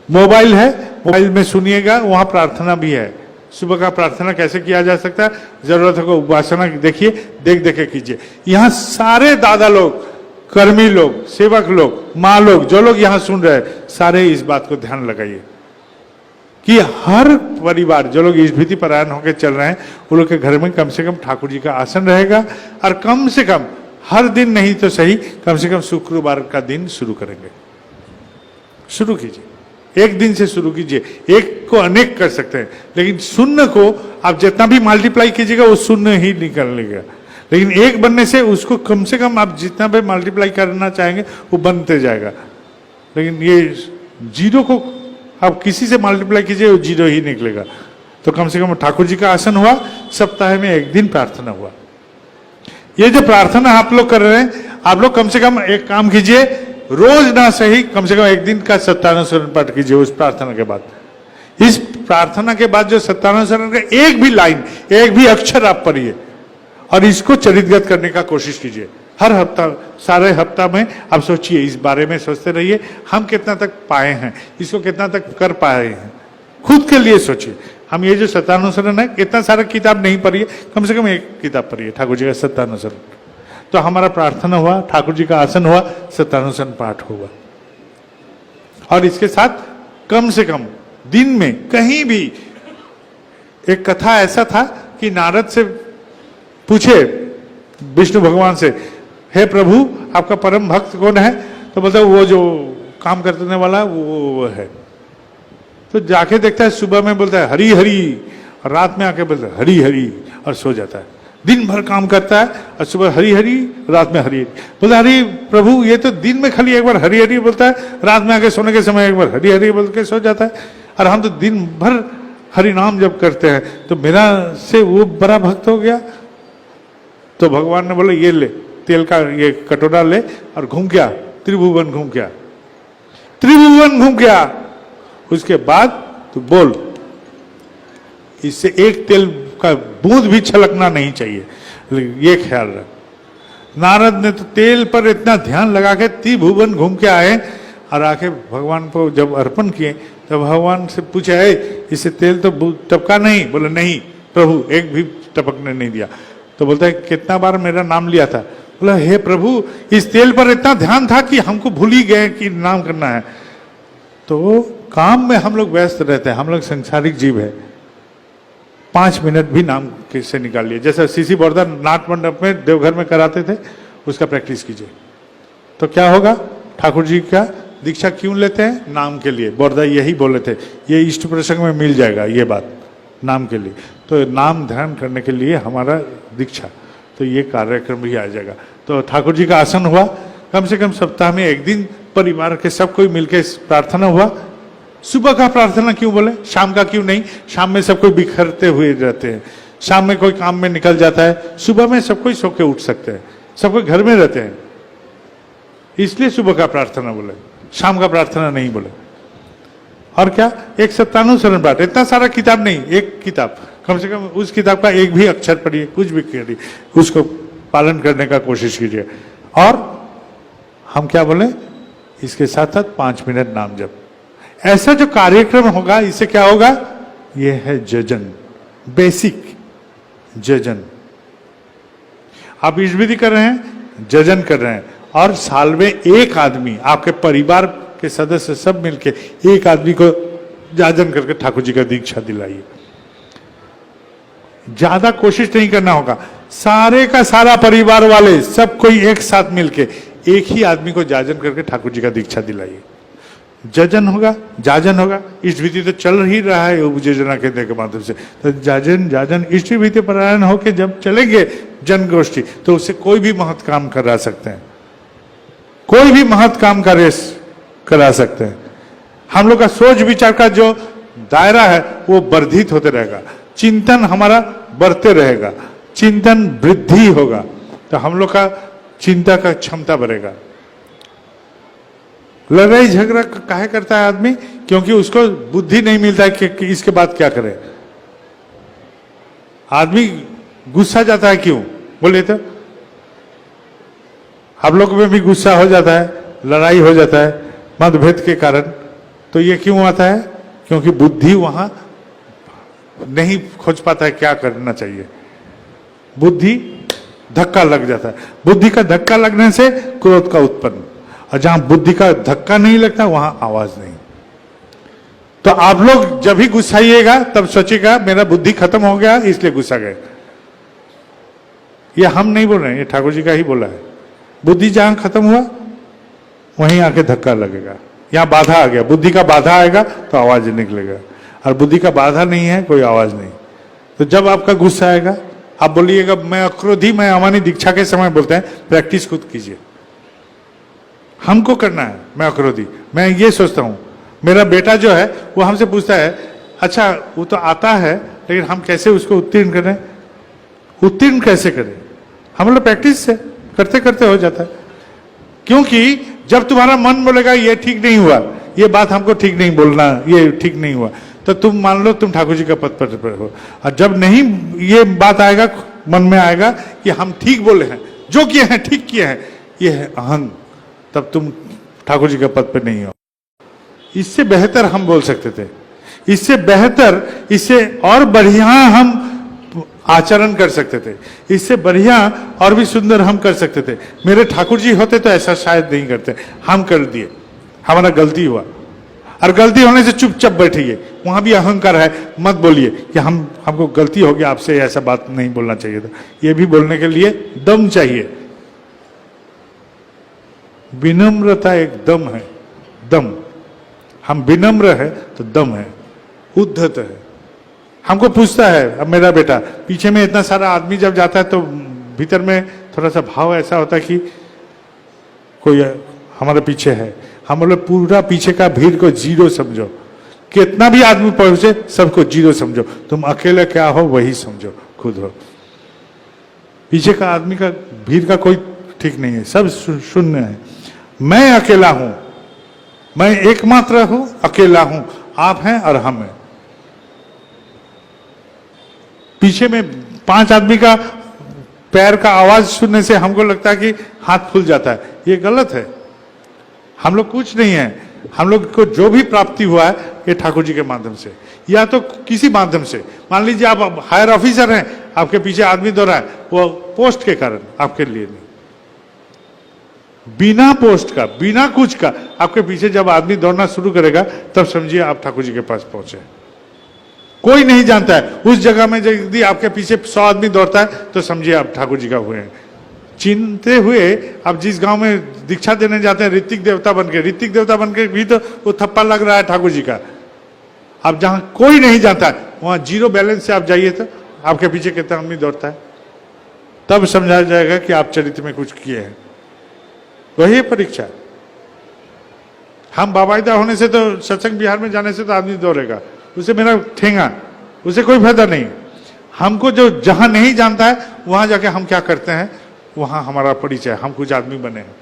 Mobile है, mobile में सुनिएगा, वहां प्रार्थना भी है। सुबह का प्रार्थना कैसे किया जा सकता है, जरूरत हो उपासना देखिए, देख देख के कीजिए। यहाँ सारे दादा लोग, कर्मी लोग, सेवक लोग, माँ लोग, जो लोग यहाँ सुन रहे हैं, सारे इस बात को ध्यान लगाइए कि हर परिवार जो लोग ईशभीति परायण होकर चल रहे हैं, उन लोग के घर में कम से कम ठाकुर जी का आसन रहेगा। और कम से कम हर दिन नहीं तो सही, कम से कम शुक्रवार का दिन शुरू करेंगे। शुरू कीजिए, एक दिन से शुरू कीजिए। एक को अनेक कर सकते हैं, लेकिन शून्य को आप जितना भी मल्टीप्लाई कीजिएगा वो शून्य ही निकलेगा। लेकिन एक बनने से उसको कम से कम आप जितना भी मल्टीप्लाई करना चाहेंगे वो बनते जाएगा। लेकिन ये जीरो को आप किसी से मल्टीप्लाई कीजिए वो जीरो ही निकलेगा। तो कम से कम ठाकुर जी का आसन हुआ, सप्ताह में एक दिन प्रार्थना हुआ। ये जो प्रार्थना आप लोग कर रहे हैं, आप लोग कम से कम एक काम कीजिए, रोज ना सही कम से कम एक दिन का सत्यानुसरण पाठ कीजिए। उस प्रार्थना के बाद, इस प्रार्थना के बाद जो सत्यानुसरण का एक भी लाइन, एक भी अक्षर आप पढ़िए और इसको चरितगत करने का कोशिश कीजिए। हर हफ्ता, सारे हफ्ता में आप सोचिए, इस बारे में सोचते रहिए, हम कितना तक पाए हैं, इसको कितना तक कर पाए हैं, खुद के लिए सोचिए। हम ये जो सत्यानुसरण है, इतना सारा किताब नहीं पढ़िए, कम से कम एक किताब पढ़िए, ठाकुर जी का सत्यानुसरण। तो हमारा प्रार्थना हुआ, ठाकुर जी का आसन हुआ, सत्यानुसरण पाठ हुआ। और इसके साथ कम से कम दिन में कहीं भी, एक कथा ऐसा था कि नारद से पूछे विष्णु भगवान से, हे प्रभु आपका परम भक्त कौन है? तो बोलता है वो जो काम करने वाला वो है। तो जाके देखता है, सुबह में बोलता है हरी हरी, और रात में आके बोलता है हरी हरी, और सो जाता है। दिन भर काम करता है और सुबह हरी हरी, रात में हरी हरी। बोलता हरी प्रभु, ये तो दिन में खाली एक बार हरी हरी बोलता है, रात में आके सोने के समय एक बार हरी हरी बोल के सो जाता है, और हम तो दिन भर हरि नाम जब करते हैं, तो मेरा से वो बड़ा भक्त हो गया। तो भगवान ने बोला ये ले, तेल का ये कटोरा ले और घूम गया, त्रिभुवन घूम गया, त्रिभुवन घूम गया। उसके बाद तो बोल, इससे एक तेल का बूंद भी छलकना नहीं चाहिए, ये ख्याल रख। नारद ने तो तेल पर इतना ध्यान लगा के त्रिभुवन घूम के आए, और आके भगवान को जब अर्पण किए तो भगवान से पूछा, है इससे तेल तो टपका नहीं? बोले नहीं प्रभु, एक भी टपकने नहीं दिया। तो बोलता है कितना बार मेरा नाम लिया था? बोला हे प्रभु, इस तेल पर इतना ध्यान था कि हमको भूल ही गए कि नाम करना है। तो काम में हम लोग व्यस्त रहते हैं, हम लोग संसारिक जीव है। 5 मिनट भी नाम से निकाल लिए, जैसे सीसी बोरदा नाट मंडप में देवघर में कराते थे, उसका प्रैक्टिस कीजिए। तो क्या होगा? ठाकुर जी का दीक्षा क्यों लेते हैं? नाम के लिए। बोरदा यही बोले थे, ये इष्ट प्रसंग में मिल जाएगा ये बात, नाम के लिए। तो नाम ध्यान करने के लिए हमारा दीक्षा, तो ये कार्यक्रम भी आ जाएगा। तो ठाकुर जी का आसन हुआ, कम से कम सप्ताह में एक दिन परिवार के सब कोई मिलकर प्रार्थना हुआ। सुबह का प्रार्थना क्यों बोले, शाम का क्यों नहीं? शाम में सब कोई बिखरते हुए रहते हैं, शाम में कोई काम में निकल जाता है, सुबह में सब कोई सो के उठ सकते हैं, सब कोई घर में रहते हैं, इसलिए सुबह का प्रार्थना बोले, शाम का प्रार्थना नहीं बोले। और क्या? एक सत्यानुसरण पाठ, इतना सारा किताब नहीं, एक किताब, कम से कम उस किताब का एक भी अक्षर पढ़िए, कुछ भी करिए, उसको पालन करने का कोशिश कीजिए। और हम क्या बोले, इसके साथ साथ 5 मिनट नाम जप। ऐसा जो कार्यक्रम होगा, इससे क्या होगा? ये है जजन, बेसिक जजन। आप ईशविधि कर रहे हैं, जजन कर रहे हैं, और साल में एक आदमी, आपके परिवार के सदस्य सब मिलके एक आदमी को जाजन करके ठाकुर जी का दीक्षा दिलाइए। ज्यादा कोशिश नहीं करना होगा, सारे का सारा परिवार वाले सब कोई एक साथ मिलके एक ही आदमी को जाजन करके ठाकुर जी का दीक्षा दिलाइए। जजन होगा, जाजन होगा। इष्ट विधि तो चल ही रहा है उपयोजना केंद्र के माध्यम से, तो जाजन जाजन इष्ट विधि परायण होके जब चलेंगे जन गोष्ठी, तो उससे कोई भी महत् काम करा सकते हैं, कोई भी महत् काम करा सकते हैं। हम लोग का सोच विचार का जो दायरा है वो वर्धित होते रहेगा, चिंतन हमारा बढ़ते रहेगा, चिंतन वृद्धि होगा, तो हम लोग का चिंता का क्षमता बढ़ेगा। लड़ाई झगड़ा काहे करता है आदमी? क्योंकि उसको बुद्धि नहीं मिलता है कि इसके बाद क्या करे। आदमी गुस्सा जाता है क्यों बोले तो? आप लोग में भी गुस्सा हो जाता है, लड़ाई हो जाता है मतभेद के कारण, तो ये क्यों आता है? क्योंकि बुद्धि वहां नहीं खोज पाता है क्या करना चाहिए, बुद्धि धक्का लग जाता है। बुद्धि का धक्का लगने से क्रोध का उत्पन्न, और जहां बुद्धि का धक्का नहीं लगता वहां आवाज नहीं। तो आप लोग जब भी गुस्साइएगा तब सोचिएगा मेरा बुद्धि खत्म हो गया इसलिए गुस्सा गए। ये हम नहीं बोल रहे हैं, ये ठाकुर जी का ही बोला है। बुद्धि जहां खत्म हुआ वहीं आके धक्का लगेगा, यहां बाधा आ गया, बुद्धि का बाधा आएगा तो आवाज निकलेगा, और बुद्धि का बाधा नहीं है कोई आवाज नहीं। तो जब आपका गुस्सा आएगा आप बोलिएगा मैं अक्रोधी, मैं अमानी दीक्षा के समय बोलते हैं प्रैक्टिस खुद कीजिए, हमको करना है। मैं अक्रोधी, मैं ये सोचता हूं मेरा बेटा जो है वो हमसे पूछता है अच्छा वो तो आता है लेकिन हम कैसे उसको उत्तीर्ण करें, उत्तीर्ण कैसे करें? हम लोग प्रैक्टिस से करते करते हो जाता है। क्योंकि जब तुम्हारा मन बोलेगा ये ठीक नहीं हुआ, ये बात हमको ठीक नहीं बोलना, ये ठीक नहीं हुआ, तो तुम मान लो तुम ठाकुर जी का पद पर हो। और जब नहीं ये बात आएगा मन में आएगा कि हम ठीक बोले हैं, जो किए हैं ठीक किए हैं, ये है अहंग, तब तुम ठाकुर जी का पद पर नहीं हो। इससे बेहतर हम बोल सकते थे, इससे बेहतर, इससे और बढ़िया हम आचरण कर सकते थे, इससे बढ़िया और भी सुंदर हम कर सकते थे। मेरे ठाकुर जी होते तो ऐसा शायद नहीं करते, हम कर दिए, हमारा गलती हुआ। और गलती होने से चुपचाप बैठिए, वहां भी अहंकार है, मत बोलिए कि हमको गलती हो गया, आपसे ऐसा बात नहीं बोलना चाहिए था। ये भी बोलने के लिए दम चाहिए। विनम्रता एक दम है, दम। हम विनम्र है तो दम है, उद्धत है। हमको पूछता है अब मेरा बेटा, पीछे में इतना सारा आदमी जब जाता है तो भीतर में थोड़ा सा भाव ऐसा होता है कि कोई हमारे पीछे है। हम बोले पूरा पीछे का भीड़ को जीरो समझो, कितना भी आदमी पहुंचे सबको जीरो समझो, तुम अकेले क्या हो वही समझो, खुद हो। पीछे का आदमी का भीड़ का कोई ठीक नहीं है, सब शून्य है। मैं अकेला हूं, मैं एकमात्र हूं, अकेला हूं, आप हैं और हम हैं। पीछे में 5 आदमी का पैर का आवाज सुनने से हमको लगता है कि हाथ फूल जाता है, ये गलत है। हम लोग कुछ नहीं है, हम लोग को जो भी प्राप्ति हुआ है ये ठाकुर जी के माध्यम से, या तो किसी माध्यम से। मान लीजिए आप हायर ऑफिसर हैं, आपके पीछे आदमी दौड़ा है, वो पोस्ट के कारण, आपके लिए नहीं। बिना पोस्ट का, बिना कुछ का आपके पीछे जब आदमी दौड़ना शुरू करेगा तब समझिए आप ठाकुर जी के पास पहुंचे। कोई नहीं जानता है उस जगह में यदि आपके पीछे 100 आदमी दौड़ता है तो समझिए आप ठाकुर जी का हुए हैं। चिंते हुए आप जिस गांव में दीक्षा देने जाते हैं ऋतिक देवता बनके, ऋतिक देवता बनके भी तो वो थप्पा लग रहा है ठाकुर जी का। आप जहां कोई नहीं जानता है वहां जीरो बैलेंस से आप जाइए तो आपके पीछे कितना आदमी दौड़ता है, तब समझाया जाएगा कि आप चरित्र में कुछ किए हैं। वही परीक्षा। हम बाबायदा होने से तो, सत्संग बिहार में जाने से तो आदमी दौड़ेगा, उसे मेरा ठेंगा, उसे कोई फायदा नहीं। हमको जो जहां नहीं जानता है वहां जाके हम क्या करते हैं, वहां हमारा परिचय, हम कुछ आदमी बने हैं,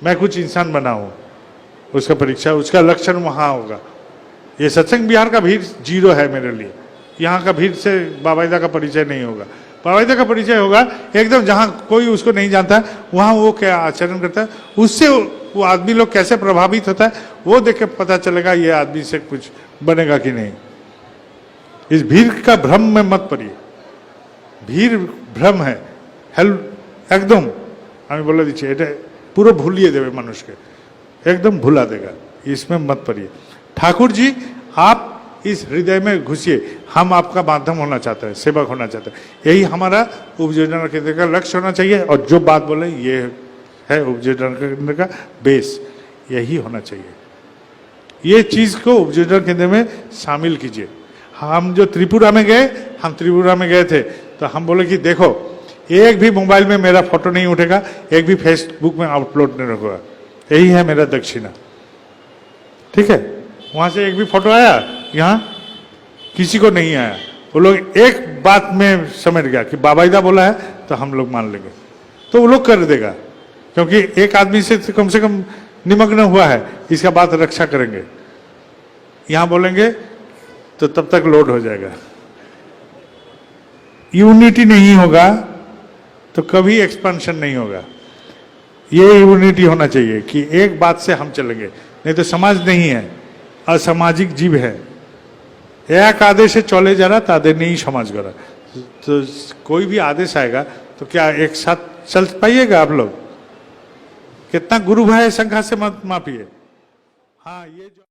मैं कुछ इंसान बना हूं, उसका परीक्षा, उसका लक्षण वहां होगा। ये सत्संग बिहार का भीड़ जीरो है मेरे लिए, यहाँ का भीड़ से बाबायदा का परिचय नहीं होगा। बाबायदा का परिचय होगा एकदम जहां कोई उसको नहीं जानता है, वहां वो क्या आचरण करता है, उससे वो आदमी लोग कैसे प्रभावित होता है, वो देख के पता चलेगा ये आदमी से कुछ बनेगा कि नहीं। इस भीड़ का भ्रम में मत पड़िए, भीड़ भ्रम है, एकदम हमें बोला दीजिए पूरा भूलिए देवे मनुष्य के, एकदम भुला देगा, इसमें मत पड़िए। ठाकुर जी आप इस हृदय में घुसिए, हम आपका माध्यम होना चाहते हैं, सेवक होना चाहते हैं, यही हमारा उपयोजना केंद्र का लक्ष्य होना चाहिए। और जो बात बोले ये है उपयोजना केंद्र का बेस, यही होना चाहिए। ये चीज को उपयोजना केंद्र में शामिल कीजिए। हम जो त्रिपुरा में गए, हम त्रिपुरा में गए थे तो हम बोले कि देखो एक भी मोबाइल में मेरा फोटो नहीं उठेगा, एक भी फेसबुक में अपलोड नहीं होगा, यही है मेरा दक्षिणा, ठीक है। वहां से एक भी फोटो आया, यहाँ किसी को नहीं आया। वो लोग एक बात में समझ गया कि बाबायदा बोला है तो हम लोग मान लेंगे, तो वो लोग कर देगा, क्योंकि एक आदमी से कम निमग्न हुआ है, इसका बात रक्षा करेंगे। यहां बोलेंगे तो तब तक लोड हो जाएगा। यूनिटी नहीं होगा तो कभी एक्सपेंशन नहीं होगा। ये यूनिटी होना चाहिए कि एक बात से हम चलेंगे, नहीं तो समाज नहीं है। असामाजिक जीव है, एक आदेशे चले যারা তাদের নিয়েই সমাজ গড়া। तो कोई भी आदेश आएगा तो क्या एक साथ चल पाइएगा आप लोग? कितना गुरु भाई संख्या से मत मापिए। हाँ, ये जो